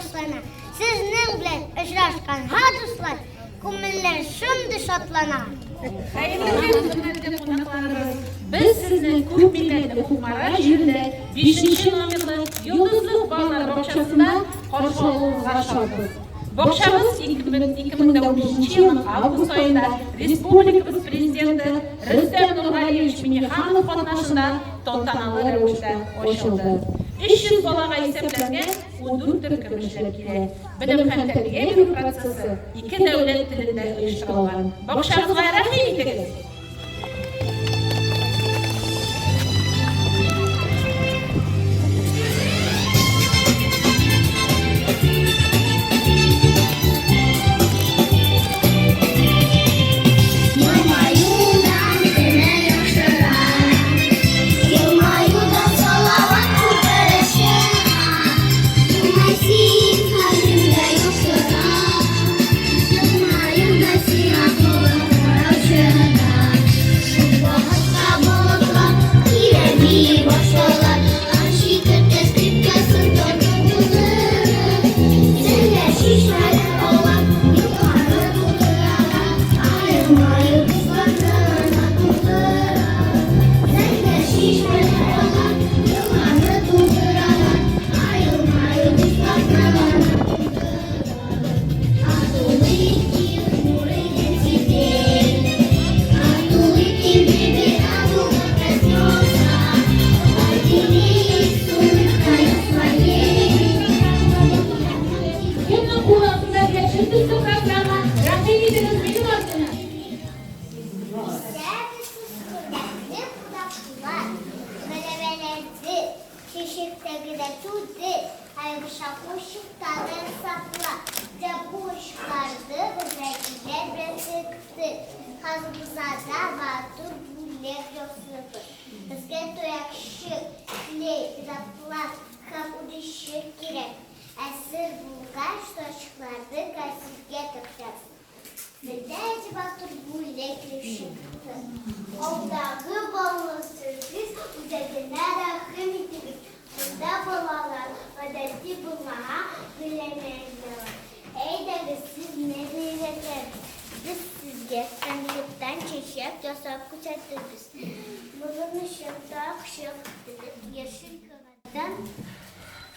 dostlarına. Sizin bilen uçraşkan hadisler, kumiller şimdi şatlana. Hayırlı hürmetli konuklarımız, biz sizni ko'p millatli Hukumat yerinde 5. nomerli Yulduzli bolalar bog'chasida qarshi olishga shodiz. Bog'chamiz 2013 yılın avgust ayında Respublikamız Prezidenti Rustam Nurg'aliyevich Minnixanov qatnashida tantanalı ravishda ochildi. 300 bolaga hisoblangan 14 turkum ishlab keladi. Bilim ham tarbiya byurokratsiyasi 2 davlat tilida uyushtirilgan. Bog'chamizga rahmat etamiz.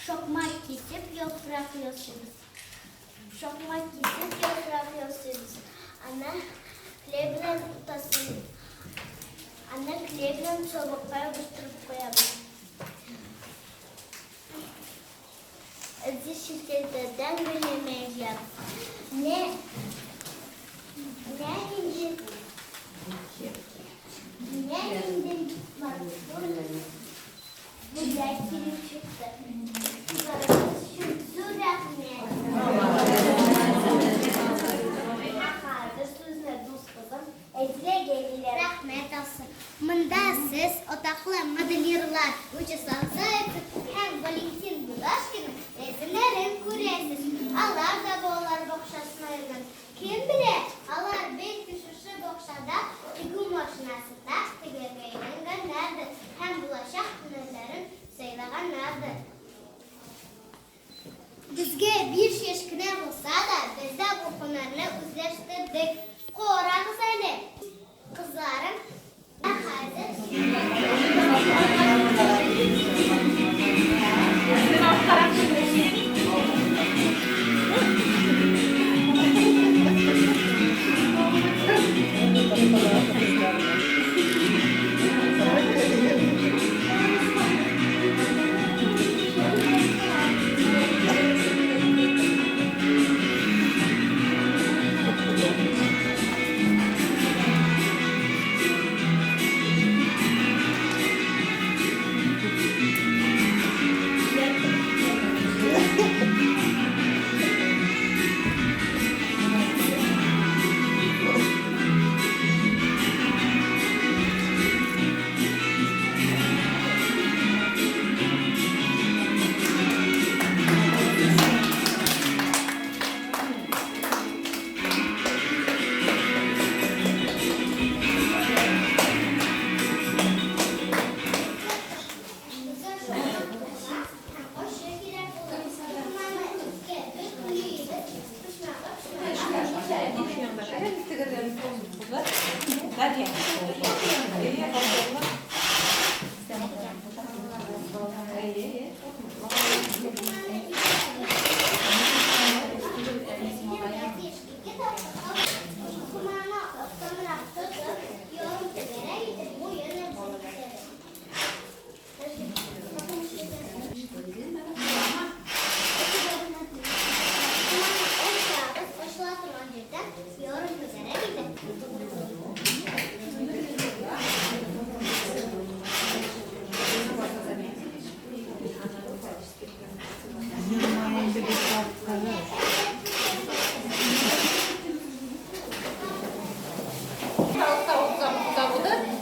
Şokmak kesip yapıyorsunuz. Şokmak kesip yapıyorsunuz. Ana klebren tutasın. Ana klebren çabuklara bastırıp koyalım. Aziz şirketlerden bilemeyeceğim. Ne indim var. Bu dertlerim çıktı. Şu rahmet. Sözler dost kızım. Ezile gelirler. Rahmet olsun. Mında siz otaklı modelirler. Uçusansa hem Valentin Bulaşkin'in resimlerini görüyorsunuz. Allah da boğular bokşasına yürgün. Kim bilir? Allah belki şu bokşada tügün maşinasında tügürgeyle nerede? Hem bulaşak tünellerin sayılagan nerede? Bizge bir şeşkine olsa da biz de bu konularını özleştirdik. Koğrağız öyle. Kızlarım, hazır.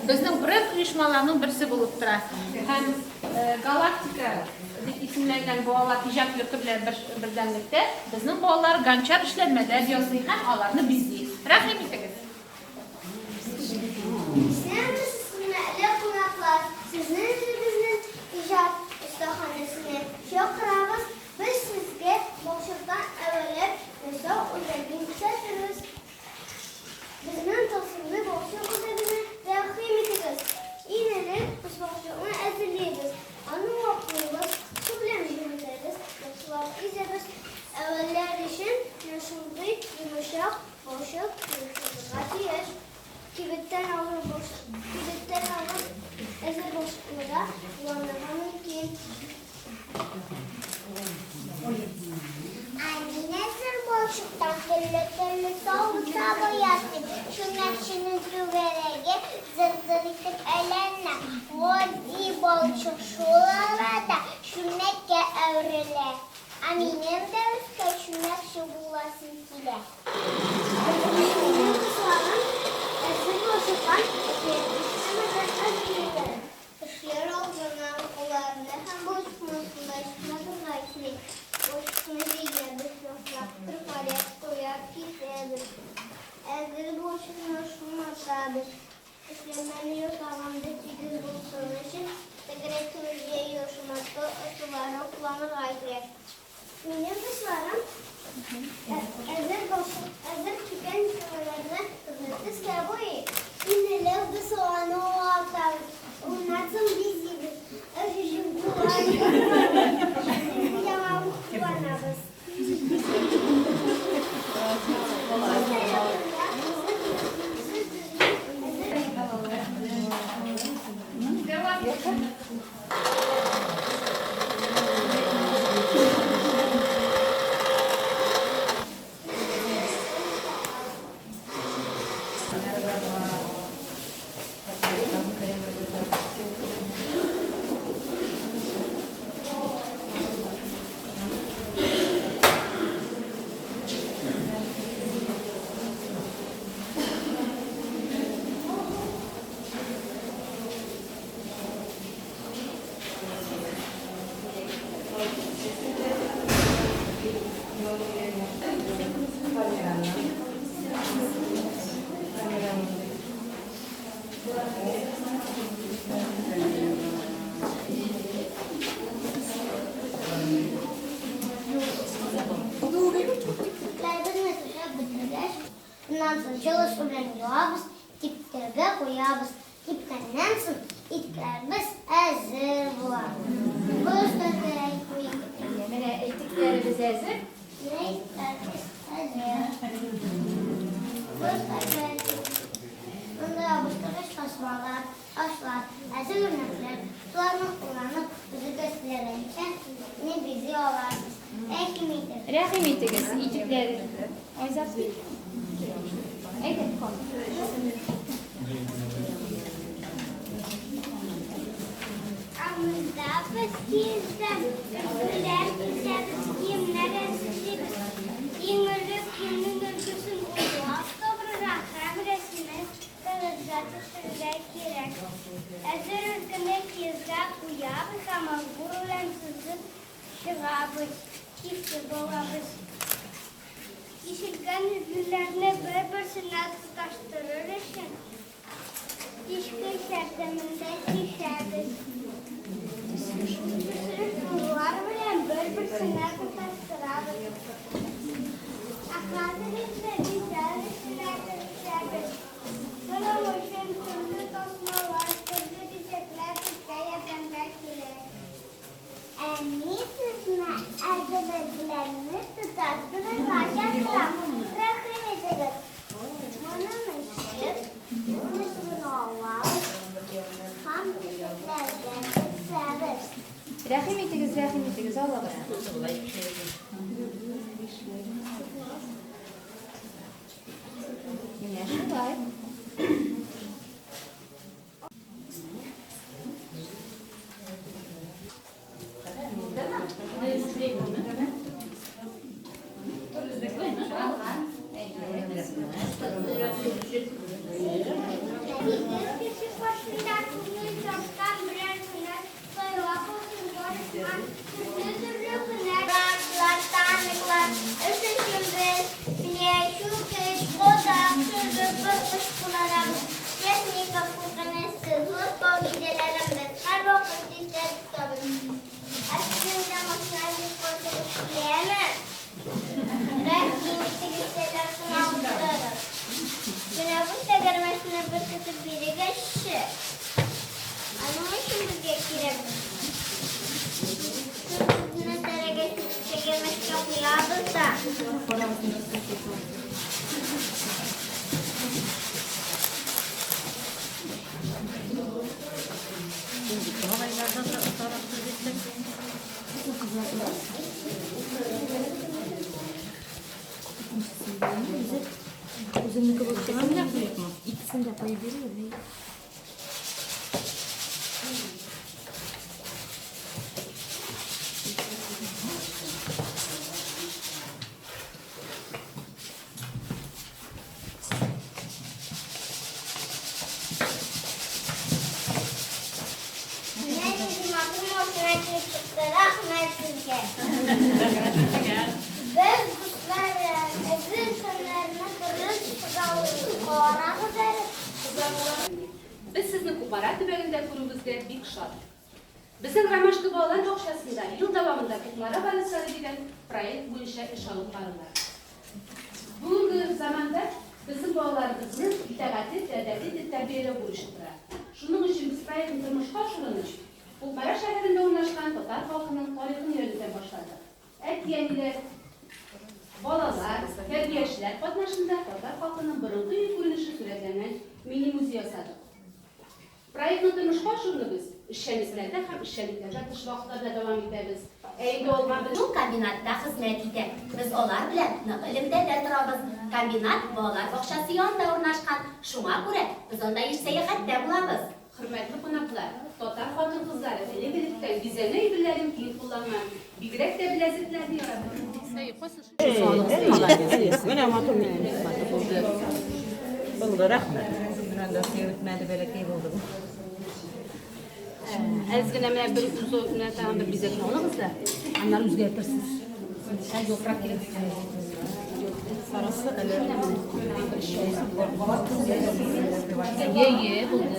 Bizning bred uyushmalarining birisi bo'lib turadi. Ham galaktika deb ismlangan bolalar ijod yurti bilan birdanlikda bizning bolalar ganchar ishlanmada yozlik ham ularni bizdik. Rahim etigiz. Sizning bizning ijod ustaxonasini yoqtiramiz. Biz sizga boshliqdan avvalab misol o'rgatamiz. Bizning topshiriqni boshliq o'rgatini rahim etamiz. Inani biz boshliqni hazırlaymiz. Onu o'qiymiz, shu bilan yuramiz. Yoshlar izlamiz. Avvallar için yoshlik yumshoq boshliq qatiyash. Kibitdan alır ezer boşluğunda kullanılma mümkün. Ezer boşluktan türlü soğukta boyasın. Şunun düverege zır itip elenle. Vodi boşluk şularda şunnekke evrile. Aminem de üstte şunnek şu bulasın kile. Ezer boşluktan Işlar olduğuna olarında hem boşluğunda işlemede zayıflayıp boşluğuna değildir, yoklaktır, faaliyet koyar, kitledir. Ezleri boşluğuna şunlardadır. İşlemleri yok avamdaki düz bulsunun için sekretörlüğe yoşumakta ısılarına kullanır ayrıya. Benim dışlarım ezer tüken sıralarına hızlıklı skaboyu. İnneler de soğanı o altar. Onlardan biz yedik. Öfüşüm kullanıyoruz. Şimdi devamlı kullanırız. Bundan sonra çalışmalarını yapıyoruz, tiplerine koyuyoruz. Tiplerden sonra itlerimiz hazır var. Bu üstüne koyuyoruz. Etiklerimiz hazır. İtlerimiz hazır. Bu üstüne bunda yapıştırmış taşmalar, taşlar, hazır ürünler, sularını kullanıp bizi gösterirken ne bizi yollarsınız. Rahim etiniz, itikleri. Oyzat bir. Evet, konu. Amızda pastizden, güler güzeliz, kimlere sıçırız. Yingırlık kimin ülküsün uydu, haftabırırak remresine kılıçlatı sürüler kirek. Ezer ülküne kizrak uyabız ama gurulen sızıp şıgabız, kifti dolabız. Yeşilgen yüzlülerine birbirine tutaştırır için dişli serteminde dişerdir. Bunlar bilen birbirine tutaştırır. Akladırızla dişerdir. Buna hoşun türlü tosmalar, türlü dişekler, Türkiye'ye benzer kiler. Annesine arkadaşlarını tutarsınız arkadaşlar. Bırakın ederiz. Bunun için unutun olmaz. Tam dişeklerden sever. Rahim etiniz, Allah'a. Yine şu var. Küçük baş bir kızı biri geçti. Anamı şimdi geçirem. Kızına tere çekemek çok yadı da. Üzümlü kıvırcık mı yapmayacak mı? İkisini de koyabilir miyim? Ne dedim aklım ortaya çıktı. Rahmet sizge. Biz kuşlar ezin sınırına kırız kora kızarız. Biz sizni kooperativ bölümünde kurumuzda bir kışladık. Bizim Ramashki Bolalar Boqchasida yıl davomida Kukmara baliqchilari degan proyekt bo'yicha ish olib boriladi. Bugungi zamonda bizim bolalarimizni integrativ adadiy tarbiyalab bo'lishi kerak. Shuning uchun biz proyektni turmushga oshirilish Kukmara shahrida o'rnashgan Totar xalqining tarixini yoritan boshladik. Aytganidek, bolalar, tarbiyachilar qatnashida Totar xalqining burungi ko'rinishi suratlangan mini muzey yasadik. Proyektni turmushga oshirdik. İşçiliklərdə ham işçiliklərdə qishloqlarda davam etamiz. Endi olmadı. Bu kombinatda xizmat etadi. Biz ular bilan ilimda turamiz. Kombinat bolalar bog'chasi yonida o'rnashgan. Shunga ko'ra biz unda sayohatda bo'lamiz. Hurmatli qonaqlar, Totar xotin-qizlari televideniyedan bizani uylarni keng qo'llaman. Bigrak da lazzatlarni yoradi. Mana motor bo'ldi. Bunga rahmat. Bundan sevitmadi balakay bo'ldi bu. Azgina mana bir uzoq narsadan bir bezakni olamizda. Anlar o'zgartirsiz. Yo'qroq kerak. Sarası Ye, bo'ldi.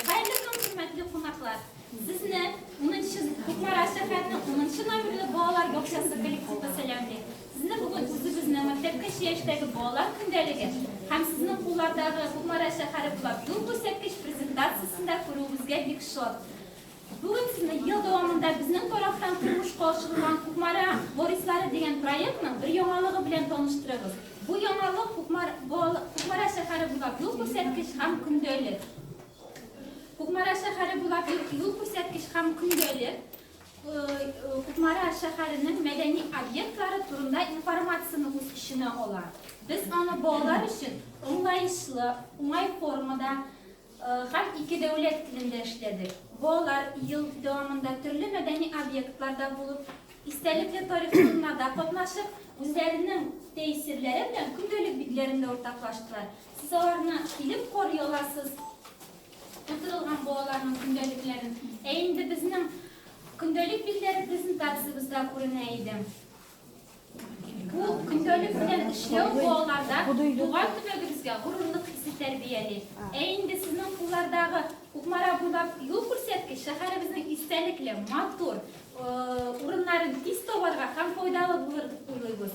Xayrli kun, hurmatli qonaqlar. Sizni 10-Kukmara shahrining 10-nomerli bolalar bog'chasi kollektivi salomlaydi. Sizni bugun o'zimizni maktabgacha yoshdagi bolalar kundaligi ham sizning qo'llardagi Kukmara shahri bo'lib yo'l ko'rsatkich prezentatsiyasida ko'ruvimizga bekishadi. Bugun sizni yil davomida bizning tarafdan turmushga oshirilgan Kukmara vorislari degan proyektni bir yangiligi bilan tanishtiramiz. Bu yangilik Kukmara shahri bo'lib yo'l ko'rsatkich ham kundalik. Kukmara shahri bo'lib yo'l ko'rsatkich ham kundalik. Kukmara shahrining madaniy obyektlari turida informatsiyani o'z ishini oladi. Biz ana bolalar uchun onlaynli, onlayn formada ham ikki davlat tilida ishladik. Bolalar yil davomida turli madaniy obyektlarda bo'lib, istalgan tarix filmlarda qatnashib, o'zlarining ta'sirlari bilan kundalik bitlarini o'rtoqlashdilar. Siz ularni film ko'ray olasiz. O'tirilgan bolalarning kundaliklarini. Endi bizning kundalik bitleri prezentatsiyamizda ko'rinaydi. Bu kundalik bilan ishlash bolalarda tug'an kunligimizga g'ururlik hissi tarbiyali. Endi sizning qo'llardagi Kukmara bo'lib yo'l ko'rsatkich shaharimizning istalikli, motor o'rinlarini tez tovarga ham foydali bo'lar deb o'ylaymiz.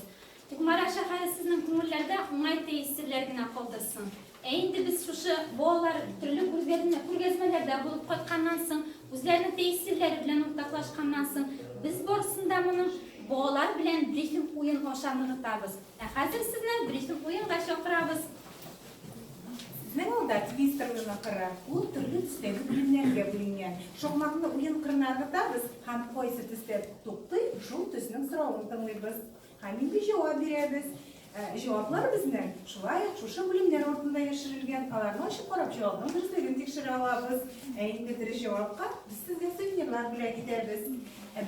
Kukmara shahri sizning ko'ngillarda o'ng'ay ta'sirlarni qoldirsin. Endi biz shu bolalar turli ko'rgazmalarda bo'lib qaytgandan so'ng o'zlarining ta'sirlari bilan o'rtoqlashgandan so'ng biz borsinda buni bolalar bilan brifing o'yin oshanni o'tamiz. Hozir sizni brifing o'yinga chaqiramiz. Sizning unda Twitter'ga qarab, u turli tusdagi bilimlarga bo'lingan. Shohmatni o'yin qirnarida biz ham qaysi tusda to'qtay, shu tusning so'rovini tinglaymiz. Hamma javob beramiz. Javoblar bizni shulay o'sha bilimlar o'rnida yashirilgan. Ularni ochib qarab javobni durustligini tekshira olamiz. Endi bir javobga biz sizga suvenirlar bilan ketamiz.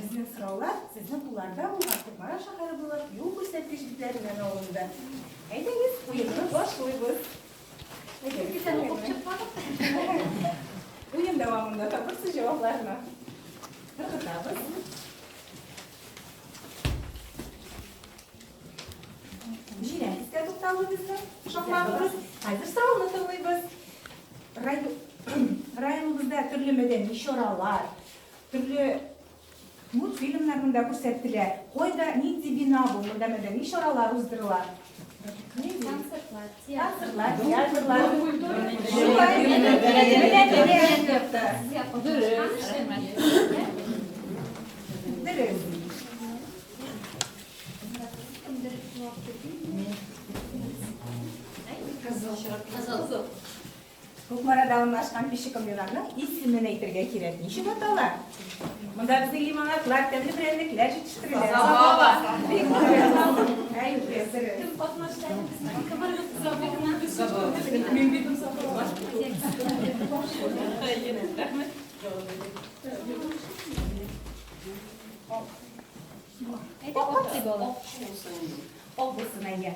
Bizning so'rovlar sizning qo'llarda bo'lgan Kukmara shahri bo'lib, yo'l ko'rsatkich bitlaridan olinadi. Aytingiz, o'yinni boshlaymiz. Sen o'qib chiqqan. O'yin davomida topasiz javoblarni. O'qitamiz. Jilangizga to'xtalibizmi? Shohmatimiz. Hozir so'rovni tinglaymiz. Rayonimizda turli madaniy ishoralar, turli Mutfilmler bunda gösterdiler. Koyda nidzi bina bu, bunda medeni şoralar uzdırılar. Konsertlar, Hazırlar, tiyatrolar. Kukmara dağınlaşkan pişi komyonlarının ismini neytirge kiret. Nişi batalar. Bunda bize limonatlar, temli brendekler yetiştirilir. Olbusuna ya.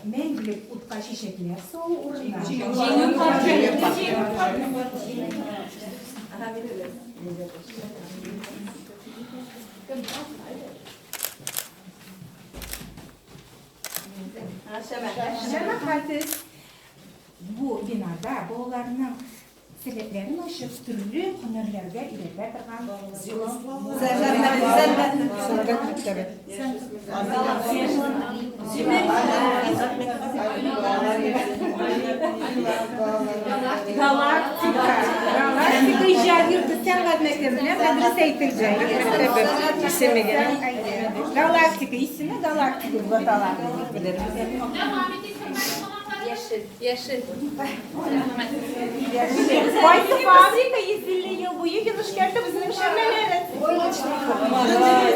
Mengülük utka şişekler soğu urunlar. Şema kaltız bu binada boğularının sebeplerini aşıp türlü hünerlerge iletler tırgan. Galaktika icad yurtdışan qad mektebine medrese eğitileceği. İsmi gelen. Galaktika ismi Galaktika bu atalar. Yeşil. Qaysı fabrika 150 yıl boyu yığışkerde bizim şəhərlərə.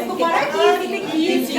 Bu para 200